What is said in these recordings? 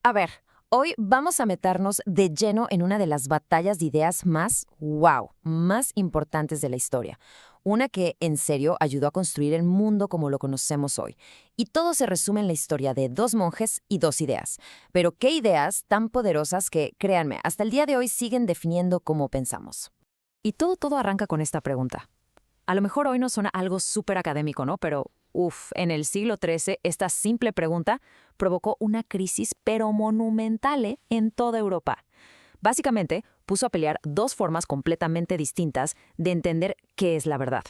A ver, hoy vamos a meternos de lleno en una de las batallas de ideas más importantes de la historia. Una que, en serio, ayudó a construir el mundo como lo conocemos hoy. Y todo se resume en la historia de dos monjes y dos ideas. Pero qué ideas tan poderosas que, créanme, hasta el día de hoy siguen definiendo cómo pensamos. Y todo arranca con esta pregunta. A lo mejor hoy no suena algo súper académico, ¿no? Pero, en el siglo XIII, esta simple pregunta provocó una crisis pero monumental en toda Europa. Básicamente, puso a pelear dos formas completamente distintas de entender qué es la verdad.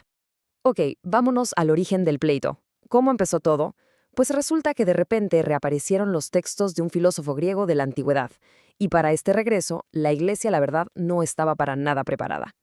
Ok, vámonos al origen del pleito. ¿Cómo empezó todo? Pues resulta que de repente reaparecieron los textos de un filósofo griego de la antigüedad, y para este regreso, la Iglesia, la verdad, no estaba para nada preparada.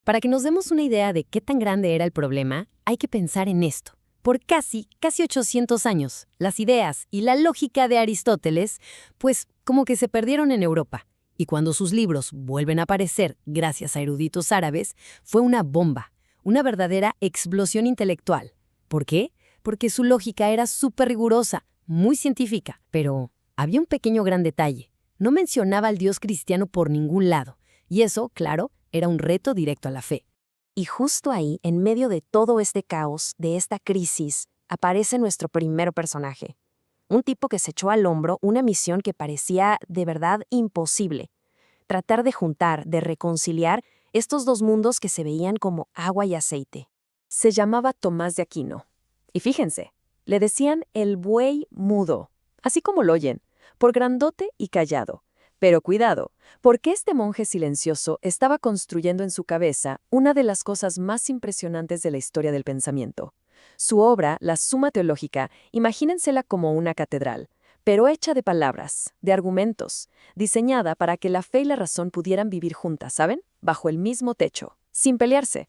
Para que nos demos una idea de qué tan grande era el problema, hay que pensar en esto. Por casi 800 años, las ideas y la lógica de Aristóteles, pues como que se perdieron en Europa. Y cuando sus libros vuelven a aparecer gracias a eruditos árabes, fue una bomba, una verdadera explosión intelectual. ¿Por qué? Porque su lógica era súper rigurosa, muy científica, pero había un pequeño gran detalle. No mencionaba al Dios cristiano por ningún lado. Y eso, claro, era un reto directo a la fe. Y justo ahí, en medio de todo este caos, de esta crisis, aparece nuestro primer personaje. Un tipo que se echó al hombro una misión que parecía de verdad imposible. Tratar de juntar, de reconciliar estos dos mundos que se veían como agua y aceite. Se llamaba Tomás de Aquino. Y fíjense, le decían el buey mudo, así como lo oyen, por grandote y callado. Pero cuidado, porque este monje silencioso estaba construyendo en su cabeza una de las cosas más impresionantes de la historia del pensamiento. Su obra, la Suma Teológica, imagínensela como una catedral, pero hecha de palabras, de argumentos, diseñada para que la fe y la razón pudieran vivir juntas, ¿saben? Bajo el mismo techo, sin pelearse.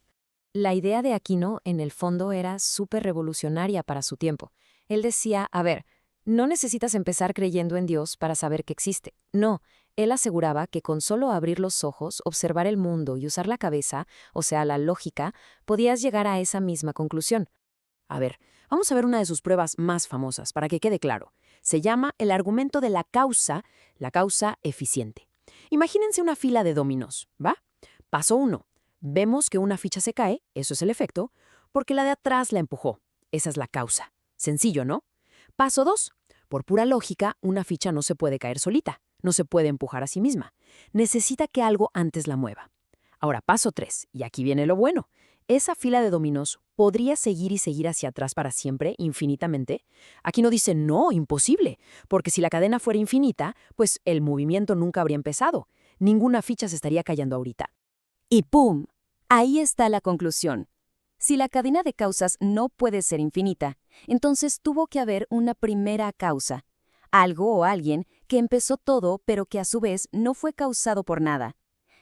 La idea de Aquino, en el fondo, era súper revolucionaria para su tiempo. Él decía, a ver, no necesitas empezar creyendo en Dios para saber que existe. No, él aseguraba que con solo abrir los ojos, observar el mundo y usar la cabeza, o sea, la lógica, podías llegar a esa misma conclusión. A ver, vamos a ver una de sus pruebas más famosas, para que quede claro. Se llama el argumento de la causa eficiente. Imagínense una fila de dominos, ¿va? Paso 1. Vemos que una ficha se cae, eso es el efecto, porque la de atrás la empujó. Esa es la causa. Sencillo, ¿no? Paso 2. Por pura lógica, una ficha no se puede caer solita, no se puede empujar a sí misma. Necesita que algo antes la mueva. Ahora, paso 3, y aquí viene lo bueno. ¿Esa fila de dominos podría seguir y seguir hacia atrás para siempre, infinitamente? Aquí no dice no, imposible, porque si la cadena fuera infinita, pues el movimiento nunca habría empezado. Ninguna ficha se estaría cayendo ahorita. Y ¡pum! Ahí está la conclusión. Si la cadena de causas no puede ser infinita, entonces tuvo que haber una primera causa. Algo o alguien que empezó todo, pero que a su vez no fue causado por nada.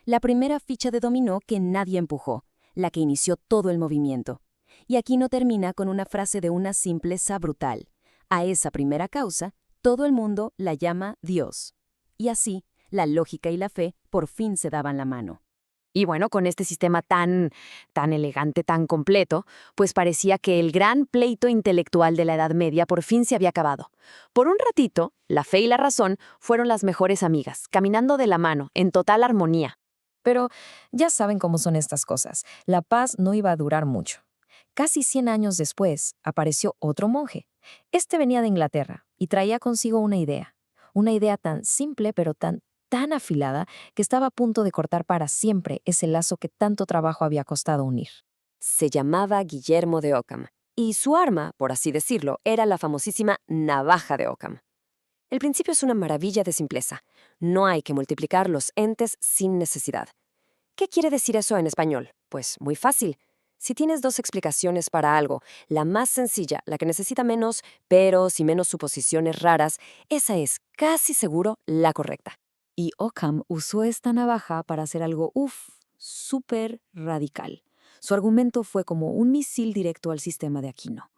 La primera ficha de dominó que nadie empujó, la que inició todo el movimiento. Y aquí no termina con una frase de una simpleza brutal. A esa primera causa, todo el mundo la llama Dios. Y así, la lógica y la fe por fin se daban la mano. Y bueno, con este sistema tan elegante, tan completo, pues parecía que el gran pleito intelectual de la Edad Media por fin se había acabado. Por un ratito, la fe y la razón fueron las mejores amigas, caminando de la mano, en total armonía. Pero ya saben cómo son estas cosas. La paz no iba a durar mucho. Casi 100 años después, apareció otro monje. Este venía de Inglaterra y traía consigo una idea. Una idea tan simple pero tan afilada que estaba a punto de cortar para siempre ese lazo que tanto trabajo había costado unir. Se llamaba Guillermo de Ockham, y su arma, por así decirlo, era la famosísima navaja de Ockham. El principio es una maravilla de simpleza. No hay que multiplicar los entes sin necesidad. ¿Qué quiere decir eso en español? Pues muy fácil. Si tienes dos explicaciones para algo, la más sencilla, la que necesita menos peros y menos suposiciones raras, esa es casi seguro la correcta. Y Ockham usó esta navaja para hacer algo, súper radical. Su argumento fue como un misil directo al sistema de Aquino.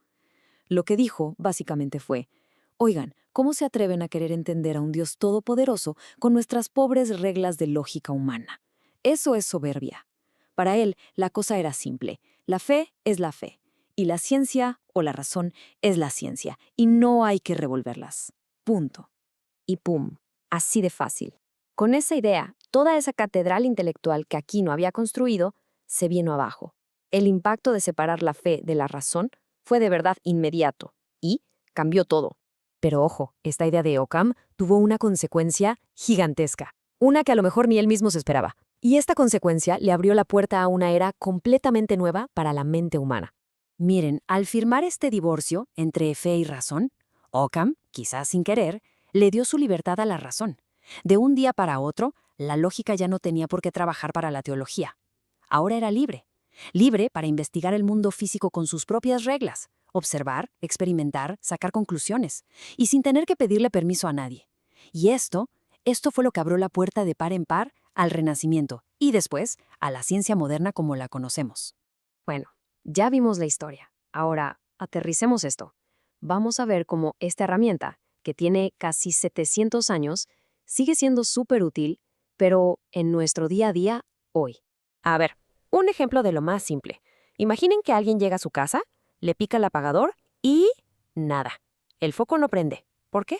Lo que dijo, básicamente, fue: oigan, ¿cómo se atreven a querer entender a un Dios todopoderoso con nuestras pobres reglas de lógica humana? Eso es soberbia. Para él, la cosa era simple. La fe es la fe, y la ciencia o la razón es la ciencia, y no hay que revolverlas. Punto. Y pum. Así de fácil. Con esa idea, toda esa catedral intelectual que Aquino había construido se vino abajo. El impacto de separar la fe de la razón fue de verdad inmediato y cambió todo. Pero ojo, esta idea de Occam tuvo una consecuencia gigantesca, una que a lo mejor ni él mismo se esperaba. Y esta consecuencia le abrió la puerta a una era completamente nueva para la mente humana. Miren, al firmar este divorcio entre fe y razón, Occam, quizás sin querer, le dio su libertad a la razón. De un día para otro, la lógica ya no tenía por qué trabajar para la teología. Ahora era libre. Libre para investigar el mundo físico con sus propias reglas, observar, experimentar, sacar conclusiones, y sin tener que pedirle permiso a nadie. Y esto fue lo que abrió la puerta de par en par al Renacimiento y después a la ciencia moderna como la conocemos. Bueno, ya vimos la historia. Ahora, aterricemos esto. Vamos a ver cómo esta herramienta, que tiene casi 700 años, sigue siendo súper útil, pero en nuestro día a día, hoy. A ver, un ejemplo de lo más simple. Imaginen que alguien llega a su casa, le pica el apagador y nada. El foco no prende. ¿Por qué?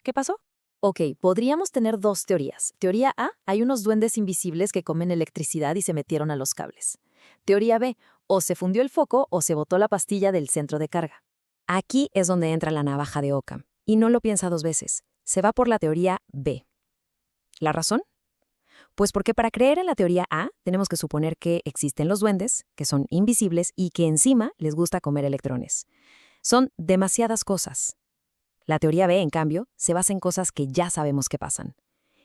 ¿Qué pasó? Ok, podríamos tener dos teorías. Teoría A, hay unos duendes invisibles que comen electricidad y se metieron a los cables. Teoría B, o se fundió el foco o se botó la pastilla del centro de carga. Aquí es donde entra la navaja de Occam. Y no lo piensa dos veces. Se va por la teoría B. ¿La razón? Pues porque para creer en la teoría A, tenemos que suponer que existen los duendes, que son invisibles y que encima les gusta comer electrones. Son demasiadas cosas. La teoría B, en cambio, se basa en cosas que ya sabemos que pasan.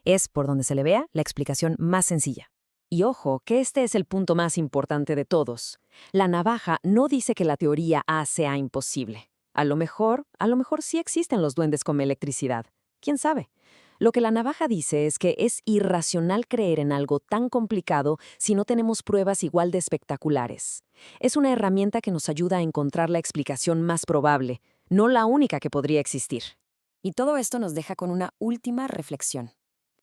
Es, por donde se le vea, la explicación más sencilla. Y ojo, que este es el punto más importante de todos. La navaja no dice que la teoría A sea imposible. A lo mejor sí existen los duendes con electricidad. ¿Quién sabe? Lo que la navaja dice es que es irracional creer en algo tan complicado si no tenemos pruebas igual de espectaculares. Es una herramienta que nos ayuda a encontrar la explicación más probable, no la única que podría existir. Y todo esto nos deja con una última reflexión.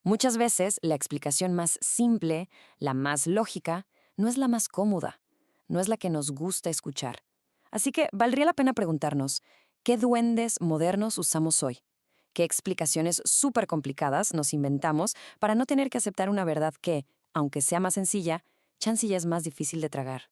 Muchas veces la explicación más simple, la más lógica, no es la más cómoda, no es la que nos gusta escuchar. Así que valdría la pena preguntarnos, ¿qué duendes modernos usamos hoy? ¿Qué explicaciones súper complicadas nos inventamos para no tener que aceptar una verdad que, aunque sea más sencilla, chance ya es más difícil de tragar?